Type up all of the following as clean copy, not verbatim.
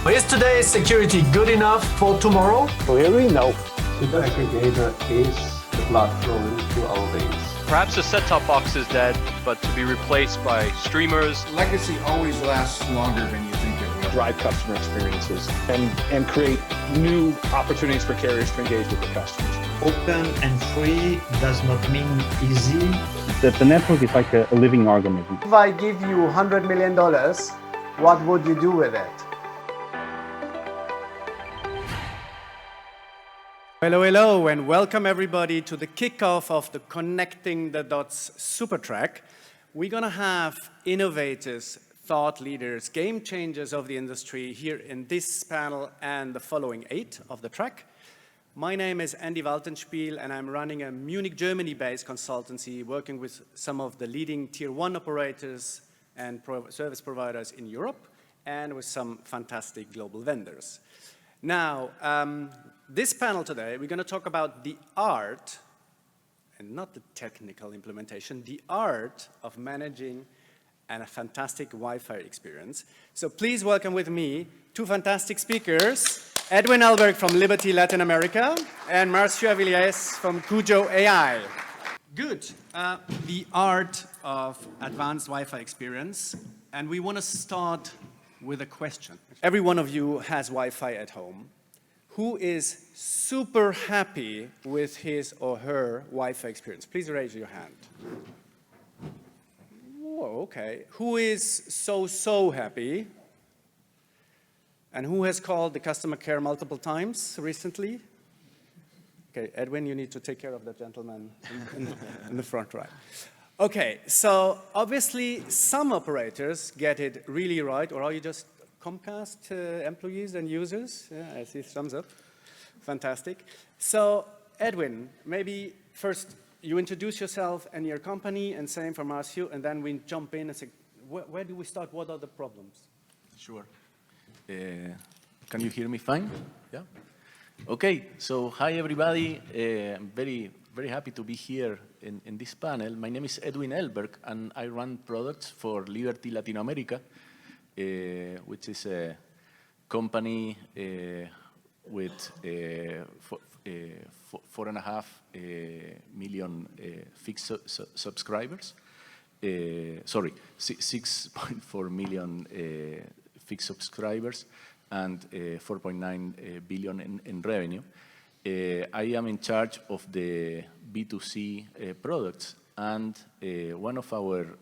Is today's security good enough for tomorrow? Clearly, no. Super aggregator is the blood flowing through our veins. Perhaps the set-top box is dead, but to be replaced by streamers. Legacy always lasts longer than you think it will. Drive customer experiences and create new opportunities for carriers to engage with their customers. Open and free does not mean easy. The network is like a living organism. If I give you $100 million, what would you do with it? Hello, hello, and welcome everybody to the kickoff of the Connecting the Dots Super Track. We're going to have innovators, thought leaders, game changers of the industry here in this panel and the following 8 of the track. My name is Andy Waltenspiel, and I'm running a Munich, Germany-based consultancy working with some of the leading Tier 1 operators and service providers in Europe, and with some fantastic global vendors. Now, this panel today, we're going to talk about the art, and not the technical implementation, the art of managing a fantastic Wi-Fi experience. So please welcome with me 2 fantastic speakers, Edwin Elberg from Liberty Latin America, and Marcio Avilés from Cujo AI. Good. The art of advanced Wi-Fi experience, and we want to start with a question. Every one of you has Wi-Fi at home. Who is super happy with his or her Wi-Fi experience? Please raise your hand. Whoa, okay. Who is so happy? And who has called the customer care multiple times recently? Okay, Edwin, you need to take care of that gentleman in the front right. Okay, so obviously some operators get it really right, or are you just Comcast employees and users? Yeah, I see thumbs up. Fantastic. So, Edwin, maybe first you introduce yourself and your company, and same for Marcio, and then we jump in and say, where do we start? What are the problems? Sure. Can you hear me fine? Yeah? Okay, so hi everybody. I'm very happy to be here in this panel. My name is Edwin Elberg, and I run products for Liberty Latin America, which is a company with 4.5 million fixed subscribers. Sorry, 6.4 million fixed subscribers and 4.9 billion in revenue. I am in charge of the B2C products, and one of our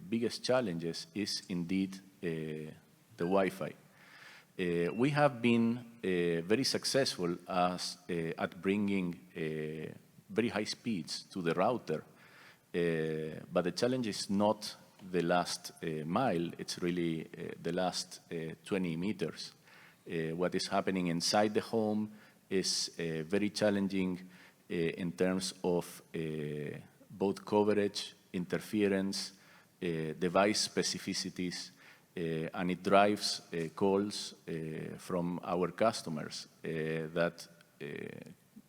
biggest challenges is indeed the Wi-Fi. We have been very successful at bringing very high speeds to the router, but the challenge is not the last mile, it's really the last 20 meters. What is happening inside the home is very challenging in terms of both coverage, interference, device specificities, and it drives calls from our customers that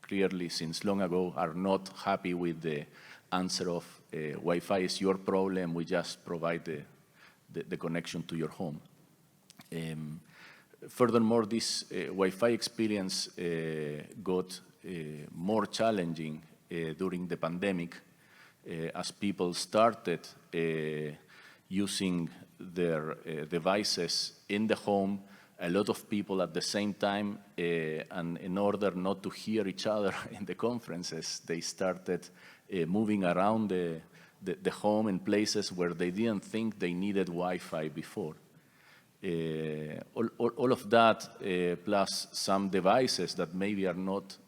clearly since long ago are not happy with the answer of Wi-Fi is your problem, we just provide the connection to your home. Furthermore, this Wi-Fi experience got more challenging during the pandemic as people started using their devices in the home, a lot of people at the same time, and in order not to hear each other in the conferences, they started moving around the home in places where they didn't think they needed Wi-Fi before. All of that, plus some devices that maybe are not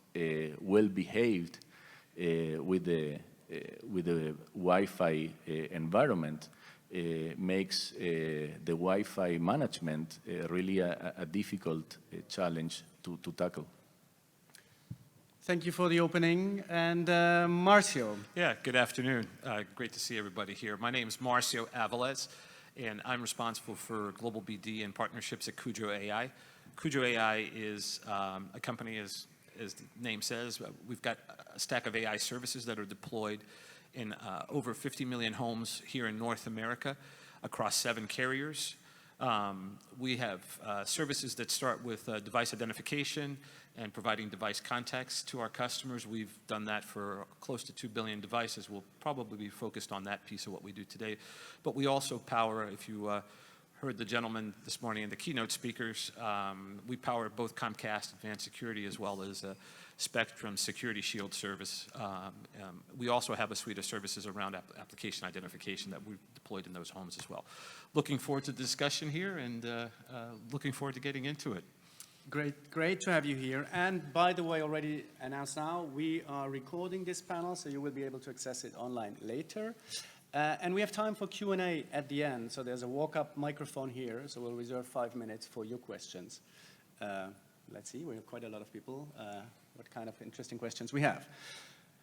well behaved with the Wi-Fi environment, makes the Wi-Fi management really a difficult challenge to tackle. Thank you for the opening. And Marcio. Yeah, good afternoon. Great to see everybody here. My name is Marcio Avilés, and I'm responsible for global BD and partnerships at Cujo AI. Cujo AI is a company, as the name says. We've got a stack of AI services that are deployed in over 50 million homes here in North America across 7 carriers. We have services that start with device identification and providing device context to our customers. We've done that for close to 2 billion devices. We'll probably be focused on that piece of what we do today. But we also power, if you heard the gentleman this morning and the keynote speakers, we power both Comcast Advanced Security as well as Spectrum Security Shield service. We also have a suite of services around application identification that we've deployed in those homes as well. Looking forward to the discussion here and looking forward to getting into it. Great to have you here. And by the way, already announced now, we are recording this panel, so you will be able to access it online later. And we have time for Q&A at the end. So there's a walk-up microphone here, so we'll reserve 5 minutes for your questions. Let's see, we have quite a lot of people. What kind of interesting questions we have.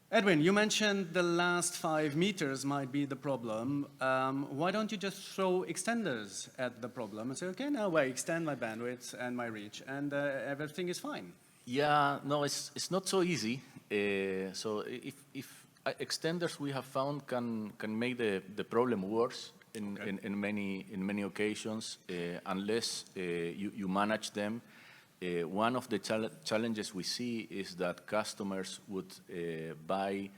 Edwin, you mentioned the last 5 meters might be the problem. Why don't you just throw extenders at the problem and say, okay, now I extend my bandwidth and my reach, and everything is fine? Yeah, no, it's not so easy. So if extenders we have found can make the problem worse in many occasions unless you manage them. One of the challenges we see is that customers would buy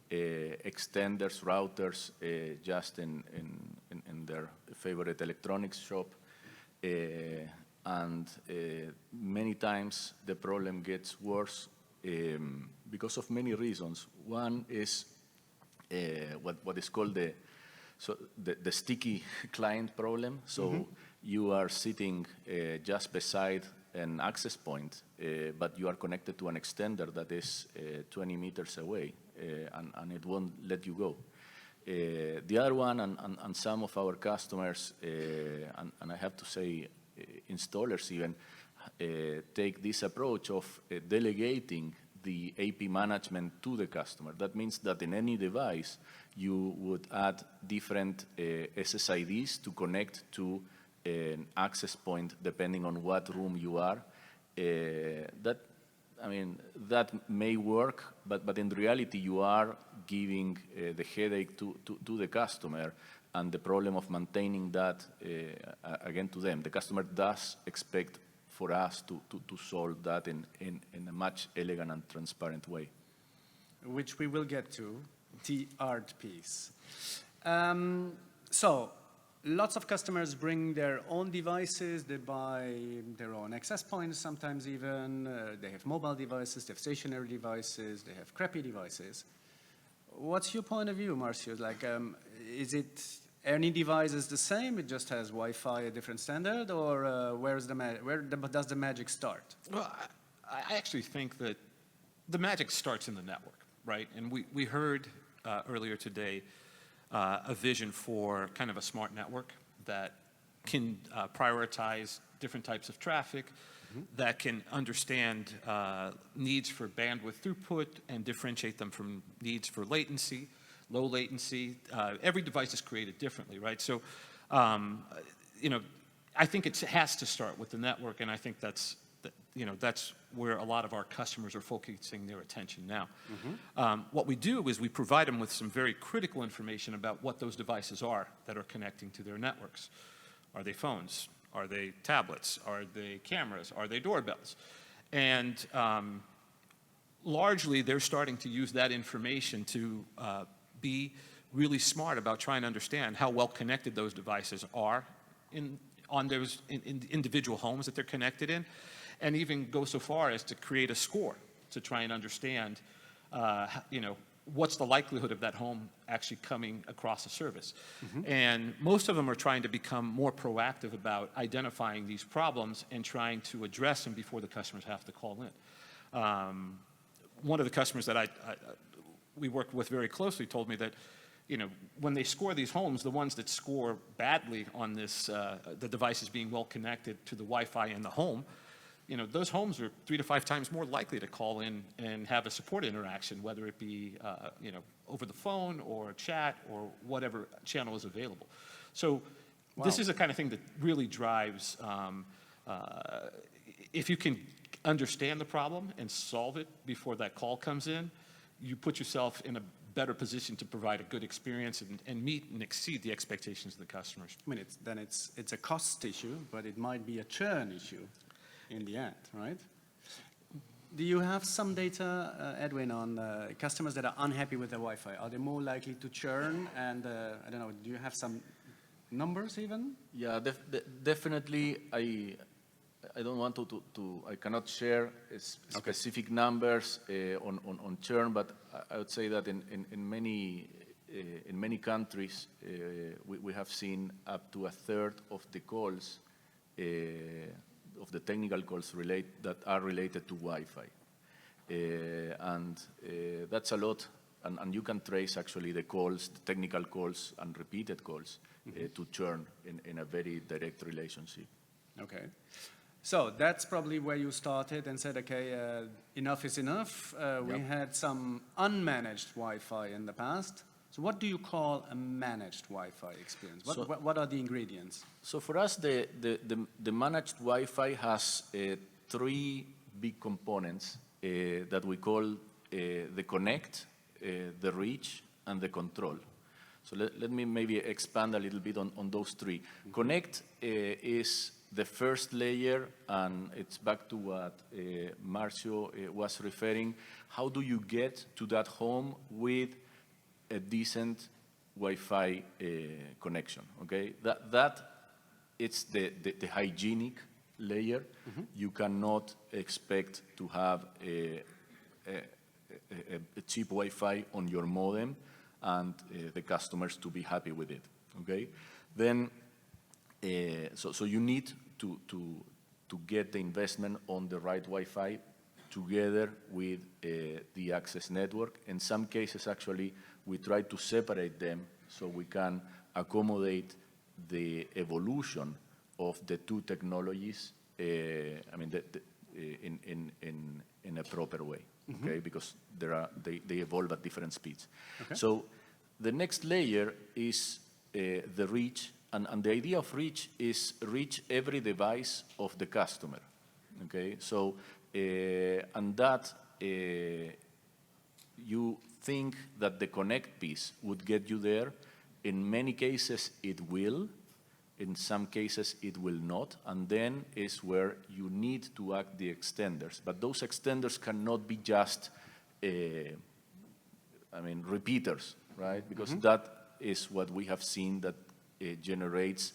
extenders, routers, just in their favorite electronics shop. And many times the problem gets worse because of many reasons. One is what is called the sticky client problem. So you are sitting just beside an access point, but you are connected to an extender that is 20 meters away, and it won't let you go. The other one, and some of our customers, and I have to say installers even, take this approach of delegating the AP management to the customer. That means that in any device, you would add different SSIDs to connect to an access point depending on what room you are. That may work, but in reality you are giving the headache to the customer and the problem of maintaining that again to them. The customer does expect for us to solve that in a much elegant and transparent way. Which we will get to, the art piece. So, lots of customers bring their own devices, they buy their own access points sometimes even, they have mobile devices, they have stationary devices, they have crappy devices. What's your point of view, Marcio? Like, is it any device is the same, it just has Wi-Fi, a different standard, or where does the magic start? Well, I actually think that the magic starts in the network, right? And we heard earlier today a vision for kind of a smart network that can prioritize different types of traffic, that can understand needs for bandwidth throughput and differentiate them from needs for latency, low latency. Every device is created differently, right? So, I think it has to start with the network, and I think that's where a lot of our customers are focusing their attention now. What we do is we provide them with some very critical information about what those devices are that are connecting to their networks. Are they phones? Are they tablets? Are they cameras? Are they doorbells? And largely, they're starting to use that information to be really smart about trying to understand how well connected those devices are on those individual homes that they're connected in, and even go so far as to create a score to try and understand, what's the likelihood of that home actually coming across a service. And most of them are trying to become more proactive about identifying these problems and trying to address them before the customers have to call in. One of the customers that we work with very closely told me that, when they score these homes, the ones that score badly on this, the devices being well connected to the Wi-Fi in the home, those homes are 3 to 5 times more likely to call in and have a support interaction, whether it be, over the phone or chat or whatever channel is available. So this is the kind of thing that really drives, if you can understand the problem and solve it before that call comes in, you put yourself in a better positioned to provide a good experience and meet and exceed the expectations of the customers. I mean, it's a cost issue, but it might be a churn issue in the end, right? Do you have some data, Edwin, on customers that are unhappy with their Wi-Fi? Are they more likely to churn? And I don't know, do you have some numbers even? Yeah, definitely. I don't want I cannot share specific numbers on churn, but I would say that in many countries, we have seen up to a third of the calls, of the technical calls that are related to Wi-Fi. And that's a lot, and you can trace actually the calls, the technical calls and repeated calls to churn in a very direct relationship. Okay. So that's probably where you started and said, okay, enough is enough. We had some unmanaged Wi-Fi in the past. So what do you call a managed Wi-Fi experience? What are the ingredients? So for us, the managed Wi-Fi has three big components that we call the connect, the reach, and the control. So let me maybe expand a little bit on those three. Connect is the first layer, and it's back to what Marcio was referring. How do you get to that home with a decent Wi-Fi connection? Okay, that it's the hygienic layer. You cannot expect to have a cheap Wi-Fi on your modem and the customers to be happy with it. Okay, then so you need to get the investment on the right Wi-Fi together with the access network. In some cases, actually, we try to separate them so we can accommodate the evolution of the two technologies. I mean, in a proper way, okay? Because they evolve at different speeds. Okay. So the next layer is the reach, and the idea of reach is reach every device of the customer. Okay, so and that you think that the connect piece would get you there. In many cases, it will. In some cases, it will not. And then is where you need to act the extenders. But those extenders cannot be just, repeaters, right? Because that is what we have seen that generates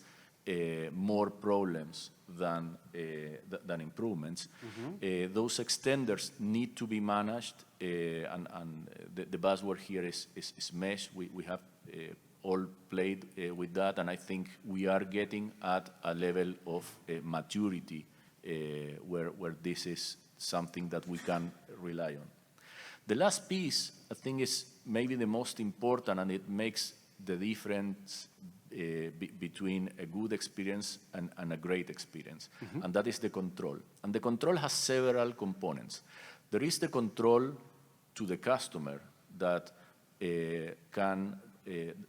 more problems than improvements. Those extenders need to be managed, and the buzzword here is mesh. We have all played with that, and I think we are getting at a level of maturity where this is something that we can rely on. The last piece, I think, is maybe the most important, and it makes the difference between a good experience and a great experience, and that is the control. And the control has several components. There is the control to the customer that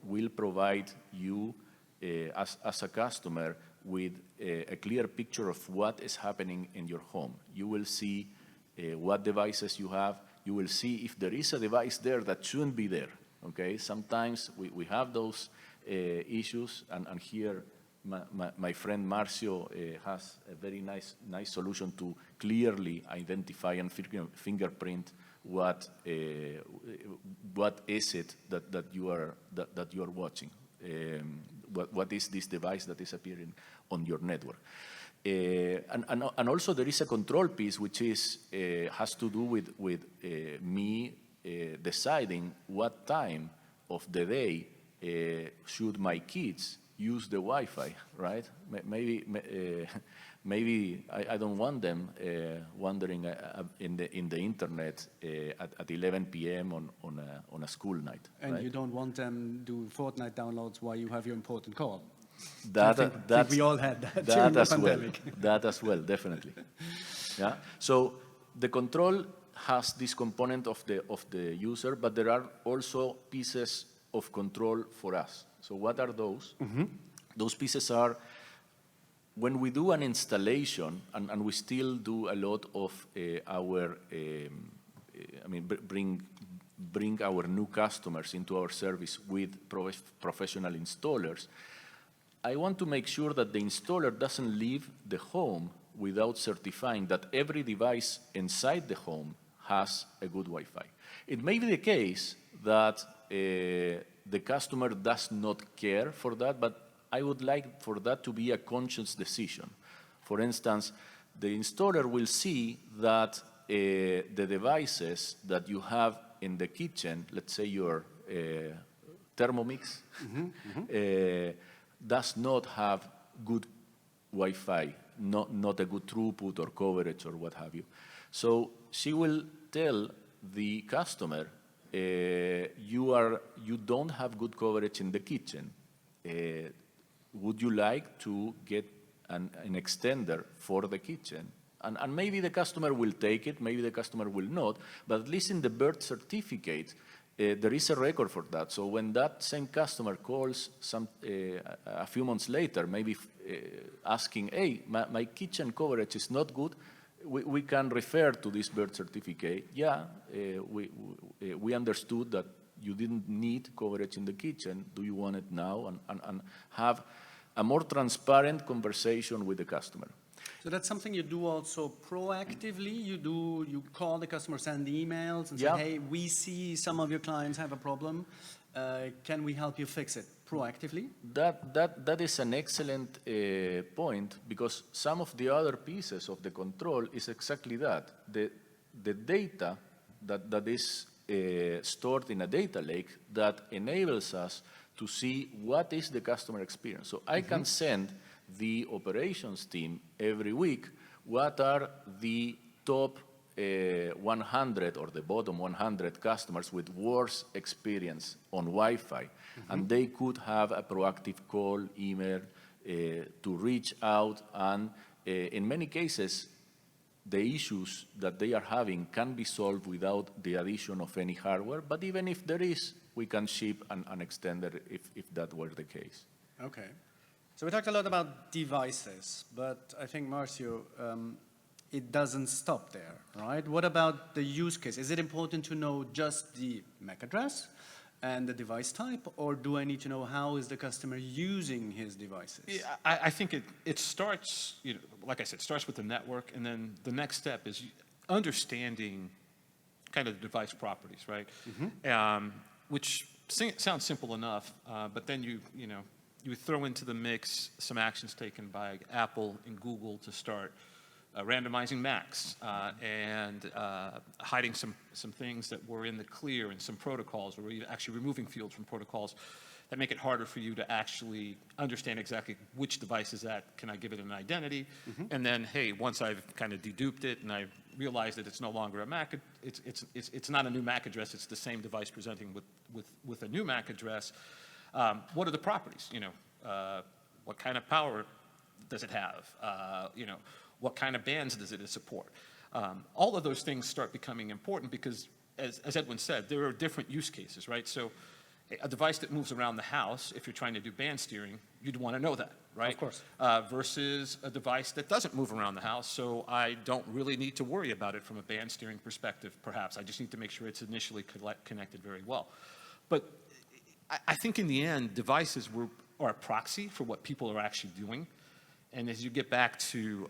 will provide you as a customer with a clear picture of what is happening in your home. You will see what devices you have. You will see if there is a device there that shouldn't be there. Okay, sometimes we have those issues, and here my friend Marcio has a very nice solution to clearly identify and fingerprint what is it that you are watching. What is this device that is appearing on your network? And also there is a control piece which has to do with me deciding what time of the day should my kids use the Wi-Fi, right? Maybe I don't want them wandering in the internet at 11 p.m. on a school night. And right? you don't want them doing Fortnite downloads while you have your important call. I think we all had that during the pandemic. That as well, definitely. Yeah. So the control has this component of the user, but there are also pieces of control for us. So what are those? Those pieces are when we do an installation, and we still do a lot of bring bring our new customers into our service with professional installers, I want to make sure that the installer doesn't leave the home without certifying that every device inside the home has a good Wi-Fi. It may be the case that the customer does not care for that, but I would like for that to be a conscious decision. For instance, the installer will see that the devices that you have in the kitchen, let's say your Thermomix, does not have good Wi-Fi, not a good throughput or coverage or what have you. So she will tell the customer, you don't have good coverage in the kitchen. Would you like to get an extender for the kitchen? And maybe the customer will take it, maybe the customer will not, but at least in the birth certificate, there is a record for that. So when that same customer calls a few months later, maybe asking, hey, my kitchen coverage is not good, we can refer to this birth certificate. Yeah, we understood that you didn't need coverage in the kitchen. Do you want it now? And have a more transparent conversation with the customer. So that's something you do also proactively? You call the customer, send emails and say, hey, we see some of your clients have a problem. Can we help you fix it proactively? That is an excellent point, because some of the other pieces of the control is exactly that. The data that is stored in a data lake that enables us to see what is the customer experience. So I can send the operations team every week what are the top 100 or the bottom 100 customers with worse experience on Wi-Fi. And they could have a proactive call, email, to reach out, and in many cases, the issues that they are having can be solved without the addition of any hardware, but even if there is, we can ship an extender if that were the case. Okay. So we talked a lot about devices, but I think, Marcio, it doesn't stop there, right? What about the use case? Is it important to know just the MAC address and the device type, or do I need to know how is the customer using his devices? Yeah, I think it starts, like I said, starts with the network, and then the next step is understanding kind of the device properties, right? Which sounds simple enough, but then you throw into the mix some actions taken by Apple and Google to start randomizing MACs and hiding some things that were in the clear and some protocols, or actually removing fields from protocols that make it harder for you to actually understand exactly which device is that. Can I give it an identity? And then, hey, once I've kind of deduped it and I realize that it's no longer a MAC, it's not a new MAC address, it's the same device presenting with a new MAC address. What are the properties? What kind of power does it have? What kind of bands does it support? All of those things start becoming important because, as Edwin said, there are different use cases, right? So a device that moves around the house, if you're trying to do band steering, you'd want to know that, right? Of course. Versus a device that doesn't move around the house, so I don't really need to worry about it from a band steering perspective, perhaps. I just need to make sure it's initially connected very well. But I think in the end, devices are a proxy for what people are actually doing. And as you get back to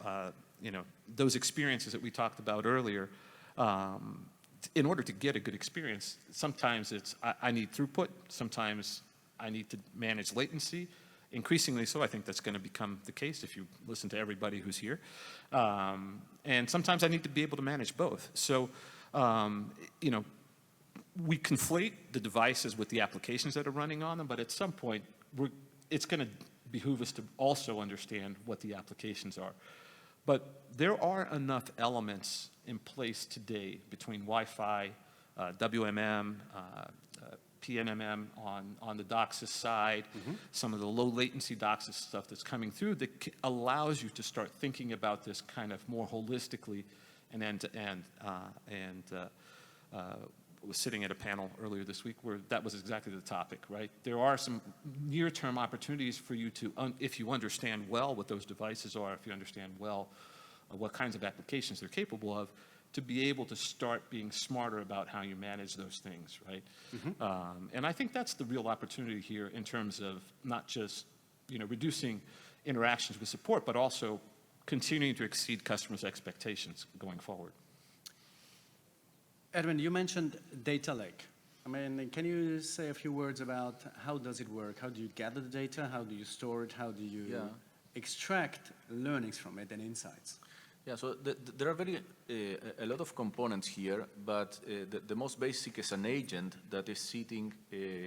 those experiences that we talked about earlier, in order to get a good experience, sometimes it's I need throughput, sometimes I need to manage latency. Increasingly so, I think that's going to become the case if you listen to everybody who's here. And sometimes I need to be able to manage both. So, we conflate the devices with the applications that are running on them, but at some point, it's going to behoove us to also understand what the applications are. But there are enough elements in place today between Wi-Fi, WMM, PNMM on the DOCSIS side, some of the low latency DOCSIS stuff that's coming through that allows you to start thinking about this kind of more holistically and end-to-end. Was sitting at a panel earlier this week where that was exactly the topic, right? There are some near-term opportunities for you to, if you understand well what those devices are, if you understand well what kinds of applications they're capable of, to be able to start being smarter about how you manage those things, right? And I think that's the real opportunity here in terms of not just reducing interactions with support, but also continuing to exceed customers' expectations going forward. Edwin, you mentioned data lake. I mean, can you say a few words about how does it work? How do you gather the data? How do you store it? How do you extract learnings from it and insights? Yeah, so there are a lot of components here, but the most basic is an agent that is sitting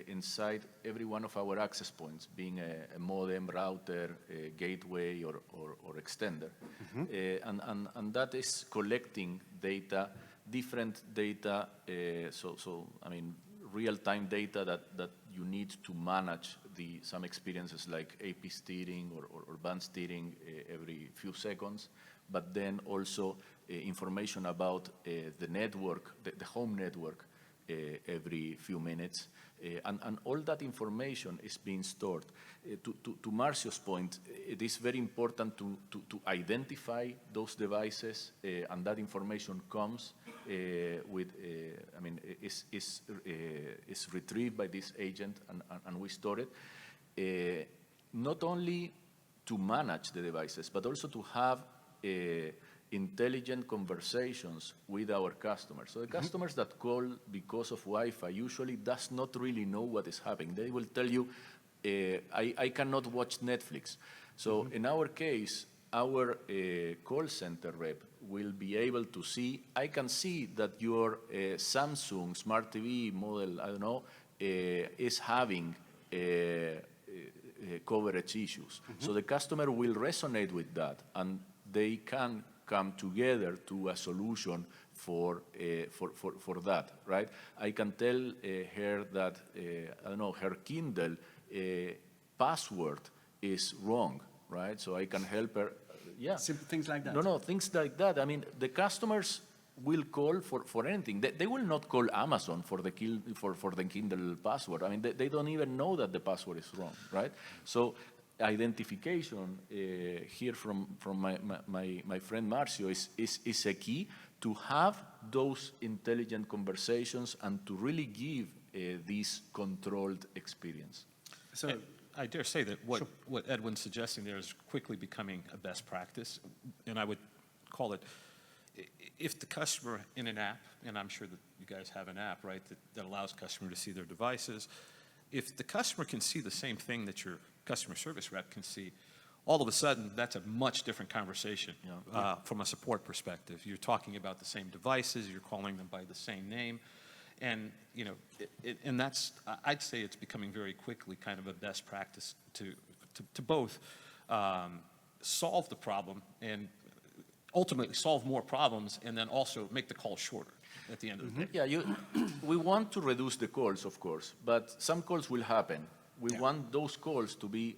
inside every one of our access points, being a modem, router, a gateway, or extender. And that is collecting data, different data, I mean, real-time data that you need to manage some experiences like AP steering or band steering every few seconds, but then also information about the network, the home network, every few minutes. And all that information is being stored. To Marcio's point, it is very important to identify those devices, and that information comes with, I mean, is retrieved by this agent, and we store it. Not only to manage the devices, but also to have intelligent conversations with our customers. So the customers that call because of Wi-Fi usually does not really know what is happening. They will tell you, I cannot watch Netflix. So in our case, our call center rep will be able to see, I can see that your Samsung Smart TV model, I don't know, is having coverage issues. So the customer will resonate with that, and they can come together to a solution for that, right? I can tell her that, I don't know, her Kindle password is wrong, right? So I can help her, Simple things like that. No, things like that. I mean, the customers will call for anything. They will not call Amazon for the Kindle password. I mean, they don't even know that the password is wrong, right? So identification here from my friend Marcio is a key to have those intelligent conversations and to really give this controlled experience. So I dare say that what Edwin's suggesting there is quickly becoming a best practice, and I would call it, if the customer in an app, and I'm sure that you guys have an app, right, that allows customer to see their devices, if the customer can see the same thing that your customer service rep can see, all of a sudden that's a much different conversation from a support perspective. You're talking about the same devices, you're calling them by the same name, and and that's, I'd say it's becoming very quickly kind of a best practice to both solve the problem and ultimately solve more problems, and then also make the call shorter at the end of the day. Yeah, we want to reduce the calls, of course, but some calls will happen. We want those calls to be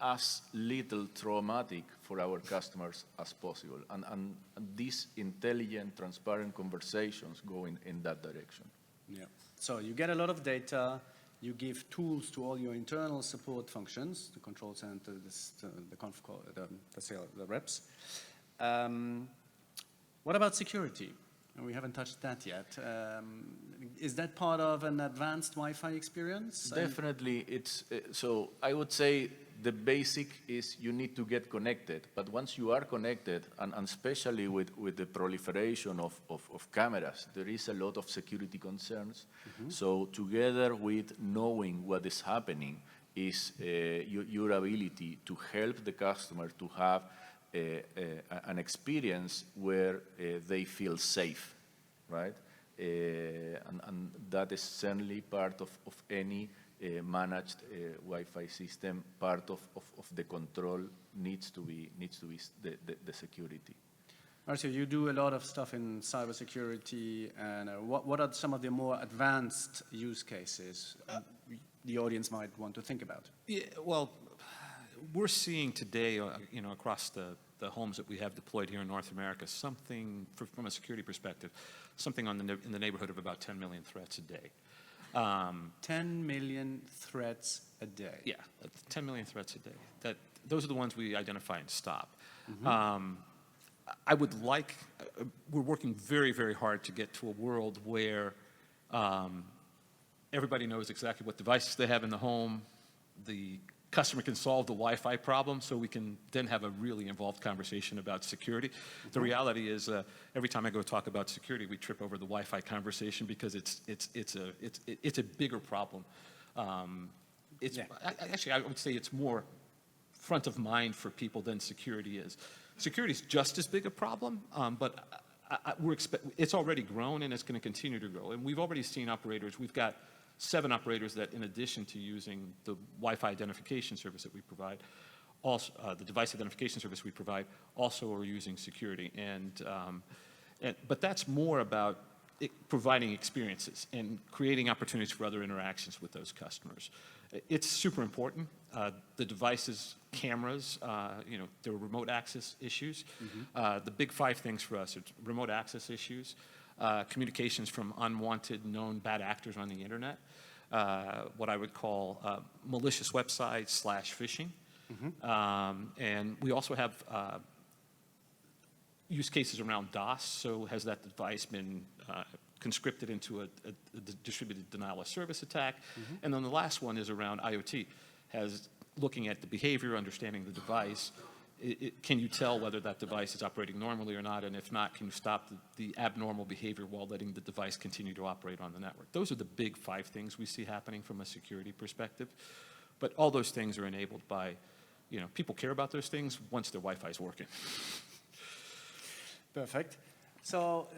as little traumatic for our customers as possible. And these intelligent, transparent conversations go in that direction. Yeah. So you get a lot of data, you give tools to all your internal support functions, the control center, the conf call, the reps. What about security? We haven't touched that yet. Is that part of an advanced Wi-Fi experience? Definitely, it's so I would say the basic is you need to get connected. But once you are connected, and especially with the proliferation of cameras, there is a lot of security concerns. So together with knowing what is happening is your ability to help the customer to have an experience where they feel safe, right? And that is certainly part of any managed Wi-Fi system. Part of the control needs to be the security. Marcio, you do a lot of stuff in cybersecurity, and what are some of the more advanced use cases the audience might want to think about? Yeah, well, we're seeing today, across the homes that we have deployed here in North America, something from a security perspective, something in the neighborhood of about 10 million threats a day. 10 million threats a day. Yeah, 10 million threats a day. Those are the ones we identify and stop. I would like, we're working very, very hard to get to a world where everybody knows exactly what devices they have in the home. The customer can solve the Wi-Fi problem, so we can then have a really involved conversation about security. The reality is, every time I go talk about security, we trip over the Wi-Fi conversation because it's a bigger problem. Actually, I would say it's more front of mind for people than security is. Security is just as big a problem, but it's already grown and it's going to continue to grow. And we've already seen operators. We've got 7 operators that, in addition to using the Wi-Fi identification service that we provide, also the device identification service we provide, also are using security. But that's more about providing experiences and creating opportunities for other interactions with those customers. It's super important. The devices, cameras, there are remote access issues. The big 5 things for us are remote access issues, communications from unwanted, known bad actors on the internet, what I would call malicious websites / phishing. And we also have use cases around DOS. So has that device been conscripted into a distributed denial of service attack? And then the last one is around IoT. Looking at the behavior, understanding the device, can you tell whether that device is operating normally or not? And if not, can you stop the abnormal behavior while letting the device continue to operate on the network? Those are the big 5 things we see happening from a security perspective. But all those things are enabled by, people care about those things once their Wi-Fi is working. Perfect. So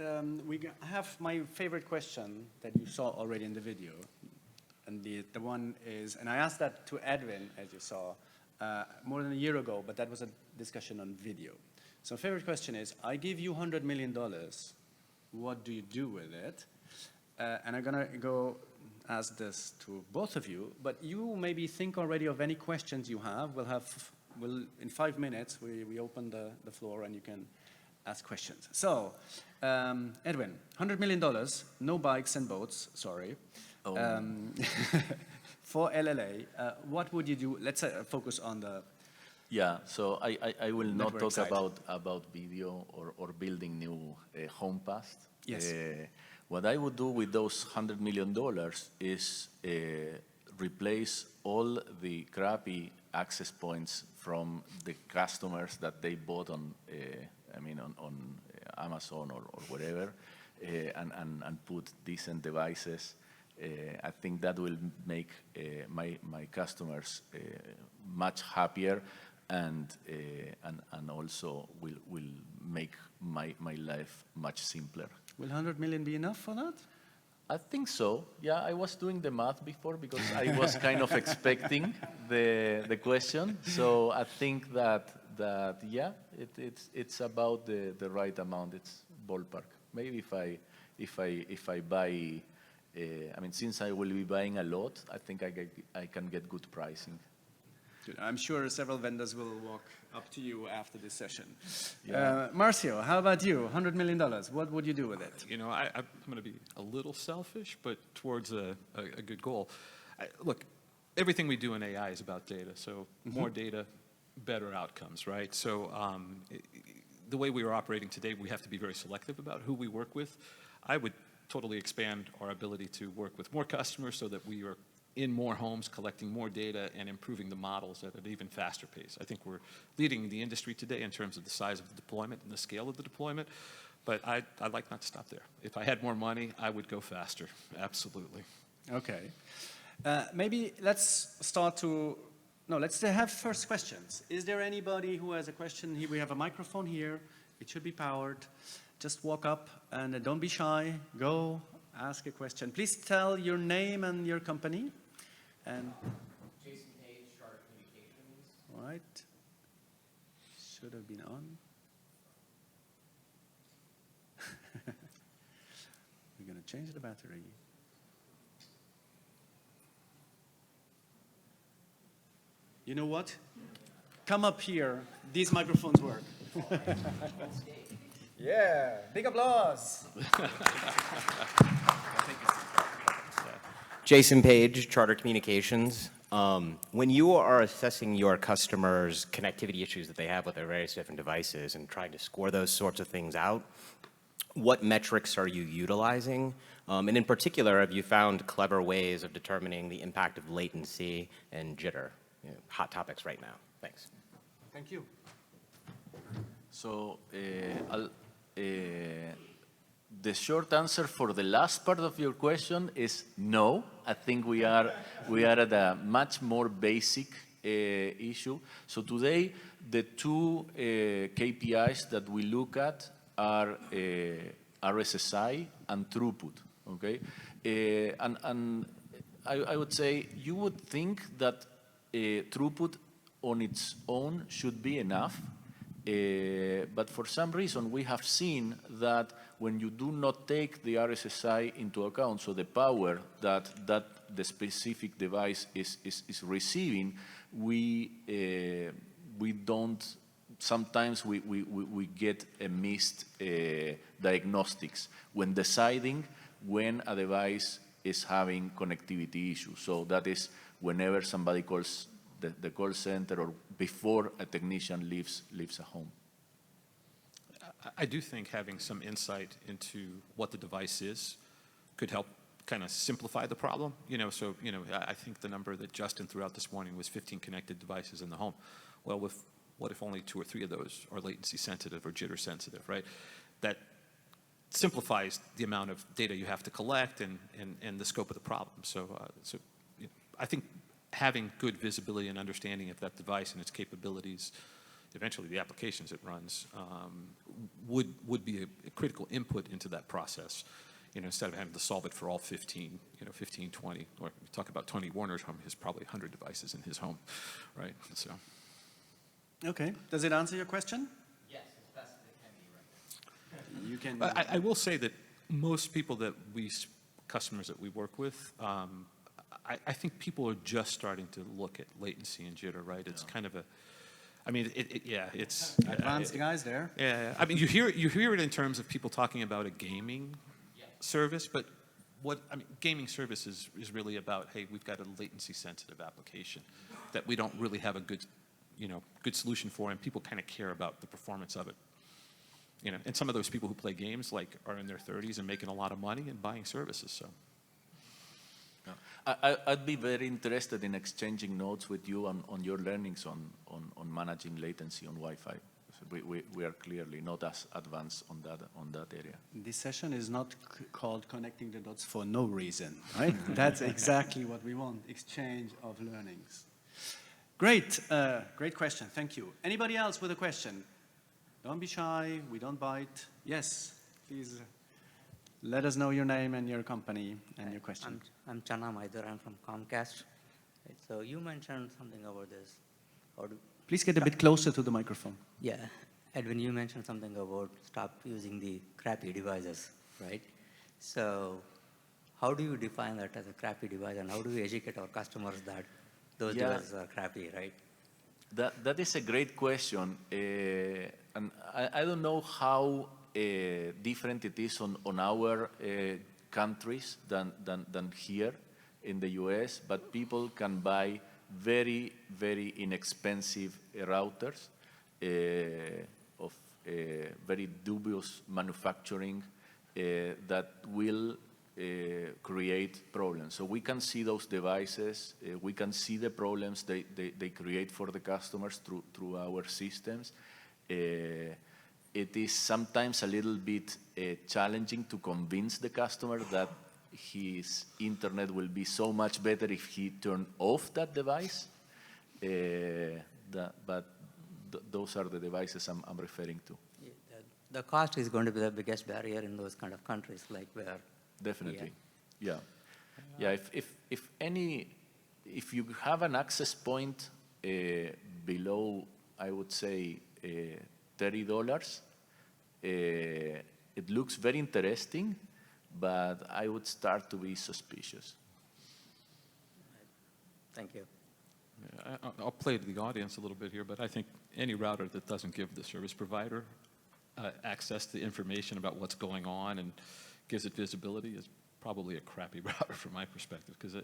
we have my favorite question that you saw already in the video. And the one is, and I asked that to Edwin, as you saw, more than a year ago, but that was a discussion on video. So favorite question is, I give you $100 million. What do you do with it? And I'm going to go ask this to both of you, but you maybe think already of any questions you have. In 5 minutes, we open the floor and you can ask questions. So, Edwin, $100 million, no bikes and boats, sorry. Oh. For LLA, what would you do? Let's focus on the... Yeah, so I will not talk side. about video or building new home paths. Yes. What I would do with those $100 million is replace all the crappy access points from the customers that they bought on Amazon or whatever, and put decent devices. I think that will make my customers much happier, and also will make my life much simpler. Will 100 million be enough for that? I think so. Yeah, I was doing the math before because I was kind of expecting the question. So I think that yeah, it's about the right amount. It's ballpark. Maybe if I buy, since I will be buying a lot, I think I can get good pricing. I'm sure several vendors will walk up to you after this session. Yeah. Marcio, how about you? $100 million, what would you do with it? I'm going to be a little selfish, but towards a good goal. Look, everything we do in AI is about data. So more data, better outcomes, right? So the way we are operating today, we have to be very selective about who we work with. I would totally expand our ability to work with more customers so that we are in more homes, collecting more data and improving the models at an even faster pace. I think we're leading the industry today in terms of the size of the deployment and the scale of the deployment, but I'd like not to stop there. If I had more money, I would go faster, absolutely. Okay. Maybe let's let's have first questions. Is there anybody who has a question? We have a microphone here. It should be powered. Just walk up and don't be shy. Go ask a question. Please tell your name and your company. And Jason Page, Charter Communications. All right. Should have been on. We're going to change the battery. You know what? Come up here. These microphones work. Yeah, big applause. Jason Page, Charter Communications. When you are assessing your customers' connectivity issues that they have with their various different devices and trying to score those sorts of things out, what metrics are you utilizing? And in particular, have you found clever ways of determining the impact of latency and jitter? You know, hot topics right now. Thanks. Thank you. So the short answer for the last part of your question is no. I think we are at a much more basic issue. So today, the two KPIs that we look at are RSSI and throughput. Okay, and I would say you would think that throughput on its own should be enough. But for some reason, we have seen that when you do not take the RSSI into account, so the power that the specific device is receiving, we don't, sometimes we get a missed diagnostics when deciding when a device is having connectivity issues. So that is whenever somebody calls the call center or before a technician leaves a home. I do think having some insight into what the device is could help kind of simplify the problem. So I think the number that Justin threw out this morning was 15 connected devices in the home. Well, what if only 2 or 3 of those are latency sensitive or jitter sensitive, right? That simplifies the amount of data you have to collect and the scope of the problem. So I think having good visibility and understanding of that device and its capabilities, eventually the applications it runs, would be a critical input into that process. Instead of having to solve it for all 15, 15, 20, or we talk about Tony Warner's home, he has probably 100 devices in his home, right? So. Okay, does it answer your question? Yes, as best as it can be right now. You can. But I will say that most people customers that we work with, I think people are just starting to look at latency and jitter, right? It's kind of it's advanced guys there. Yeah, I mean, you hear it in terms of people talking about a gaming service, but gaming service is really about, hey, we've got a latency sensitive application that we don't really have a good solution for, and people kind of care about the performance of it. And some of those people who play games are in their 30s and making a lot of money and buying services. So. I'd be very interested in exchanging notes with you on your learnings on managing latency on Wi-Fi. So we are clearly not as advanced on that area. This session is not called Connecting the Dots for no reason, right? That's exactly what we want, exchange of learnings. Great, great question, thank you. Anybody else with a question? Don't be shy, we don't bite. Yes, please. Let us know your name and your company and your question. I'm Chana Maidar. I'm from Comcast. Right, so you mentioned something about this. Please get a bit closer to the microphone. Yeah, Edwin, you mentioned something about stop using the crappy devices, right? So how do you define that as a crappy device, and how do we educate our customers that those devices are crappy, right? That is a great question. And I don't know how different it is on our countries than here in the US, but people can buy very, very inexpensive routers of very dubious manufacturing that will create problems. So we can see those devices, we can see the problems they create for the customers through our systems. It is sometimes a little bit challenging to convince the customer that his internet will be so much better if he turn off that device. But those are the devices I'm referring to. Yeah, the cost is going to be the biggest barrier in those kind of countries, like where. Definitely, yeah. If you have an access point below, I would say, $30, it looks very interesting, but I would start to be suspicious. Thank you. Yeah, I'll play to the audience a little bit here, but I think any router that doesn't give the service provider access to information about what's going on and gives it visibility is probably a crappy router from my perspective, because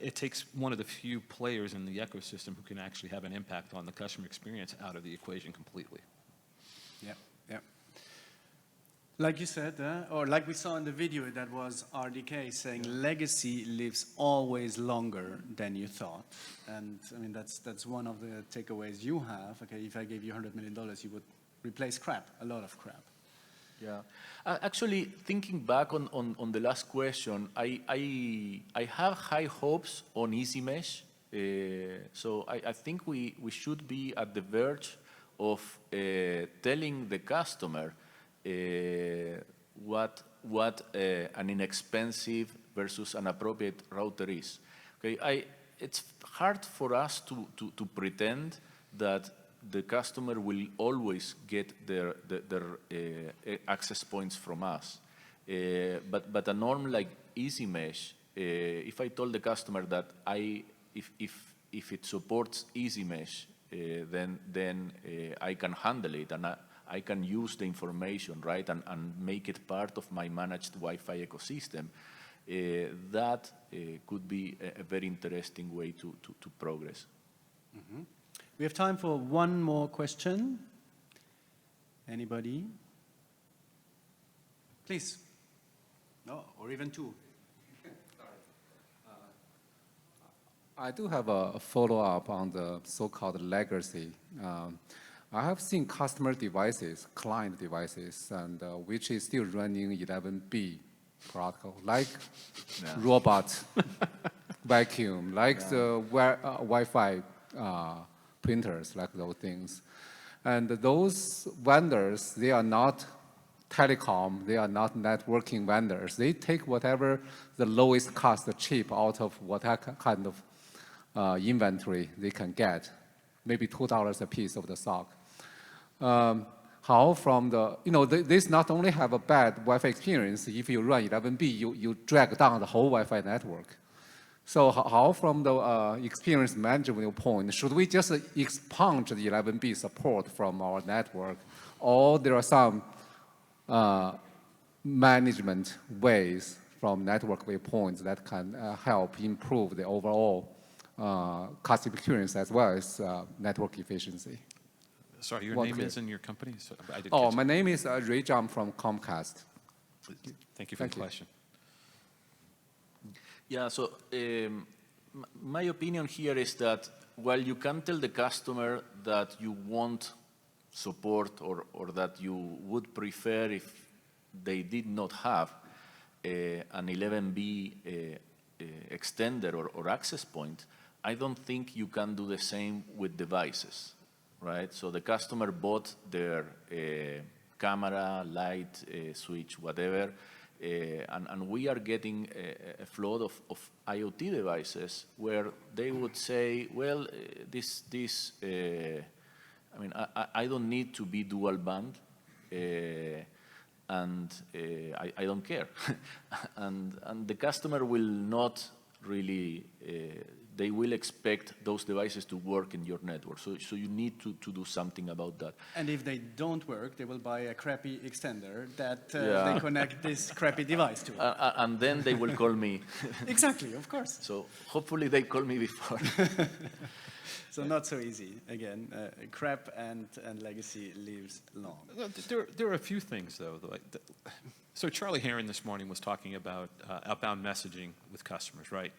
it takes one of the few players in the ecosystem who can actually have an impact on the customer experience out of the equation completely. Yeah, yeah. Like you said, or like we saw in the video, that was RDK saying legacy lives always longer than you thought. And I mean, that's one of the takeaways you have. Okay, if I gave you $100 million, you would replace crap, a lot of crap. Yeah. Actually, thinking back on the last question, I have high hopes on Easy Mesh. So I think we should be at the verge of telling the customer what an inexpensive versus an appropriate router is. Okay, it's hard for us to pretend that the customer will always get their access points from us. But a norm like Easy Mesh, if I told the customer that if it supports Easy Mesh, then I can handle it and I can use the information, right, and make it part of my managed Wi-Fi ecosystem. That could be a very interesting way to progress. Mm-hmm. We have time for one more question. Anybody? Please. No, or even two. I do have a follow-up on the so-called legacy. I have seen customer devices, client devices, and which is still running 11B protocol, like robot, vacuum, like the Wi-Fi printers, like those things. And those vendors, they are not telecom, they are not networking vendors. They take whatever the lowest cost chip out of whatever kind of inventory they can get, maybe $2 a piece of the SOC. How from the, this not only have a bad Wi-Fi experience, if you run 11B, you drag down the whole Wi-Fi network. So how from the experience management point, should we just expunge the 11B support from our network? Or there are some management ways from network waypoints that can help improve the overall customer experience as well as network efficiency? Sorry, your name is in your company? So I didn't my name is Ray Zhang from Comcast. Thank you for the question. Yeah, so my opinion here is that while you can tell the customer that you want support or that you would prefer if they did not have an 11B extender or access point, I don't think you can do the same with devices, right? So the customer bought their camera, light, switch, whatever, and we are getting a flood of IoT devices where they would say, well, I mean, I don't need to be dual band, and I don't care. and the customer will not really, they will expect those devices to work in your network. So you need to do something about that. And if they don't work, they will buy a crappy extender that they connect this crappy device to. And then they will call me. Exactly, of course. So hopefully they call me before. So not so easy. Again, crap and legacy lives long. There are a few things, though. So Charlie Heron this morning was talking about outbound messaging with customers, right?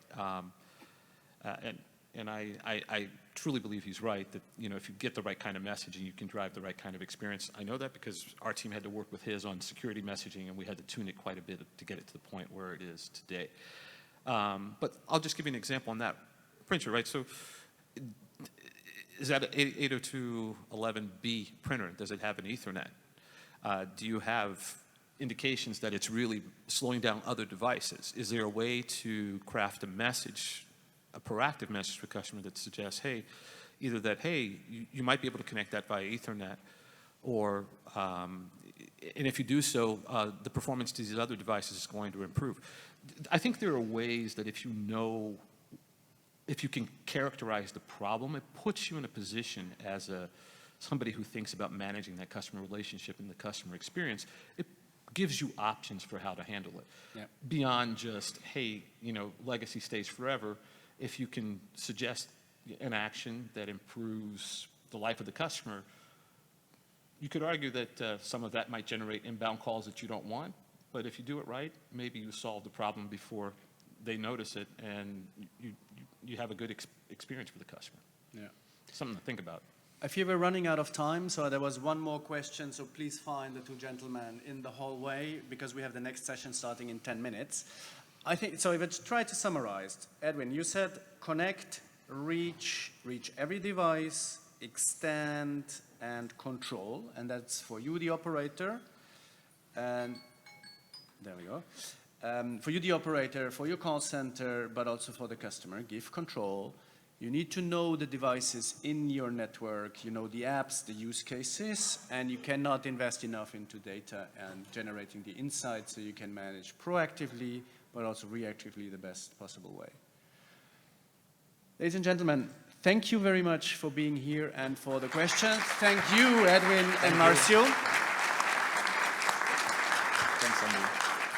And I truly believe he's right that, if you get the right kind of messaging, you can drive the right kind of experience. I know that because our team had to work with his on security messaging, and we had to tune it quite a bit to get it to the point where it is today. But I'll just give you an example on that printer, right? So is that an 802.11b printer? Does it have an Ethernet? Do you have indications that it's really slowing down other devices? Is there a way to craft a message, a proactive message to a customer that suggests, hey, either that, hey, you might be able to connect that via Ethernet, or, and if you do so, the performance to these other devices is going to improve. I think there are ways that if you can characterize the problem, it puts you in a position as somebody who thinks about managing that customer relationship and the customer experience. It gives you options for how to handle it. Yeah. Beyond just, hey, legacy stays forever. if you can suggest an action that improves the life of the customer, you could argue that some of that might generate inbound calls that you don't want, but if you do it right, maybe you solve the problem before they notice it, and you have a good experience for the customer. Yeah. Something to think about. I fear we're running out of time, so there was one more question, so please find the two gentlemen in the hallway, because we have the next session starting in 10 minutes. I think, so if I try to summarize, Edwin, you said connect, reach every device, extend, and control, and that's for you, the operator, and there we go. For you, the operator, for your call center, but also for the customer, give control. You need to know the devices in your network, you know the apps, the use cases, and you cannot invest enough into data and generating the insights so you can manage proactively, but also reactively the best possible way. Ladies and gentlemen, thank you very much for being here and for the questions. Thank you, Edwin and Marcio. Thanks, Andy.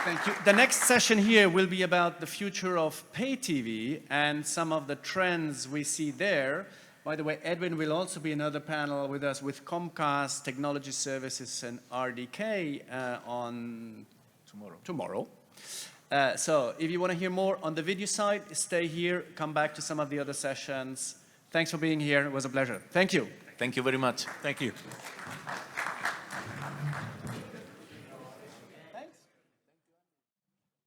Thank you. The next session here will be about the future of pay TV and some of the trends we see there. By the way, Edwin will also be another panel with us with Comcast, Technology Services, and RDK on tomorrow. So if you want to hear more on the video side, stay here, come back to some of the other sessions. Thanks for being here. It was a pleasure. Thank you. Thank you very much. Thank you.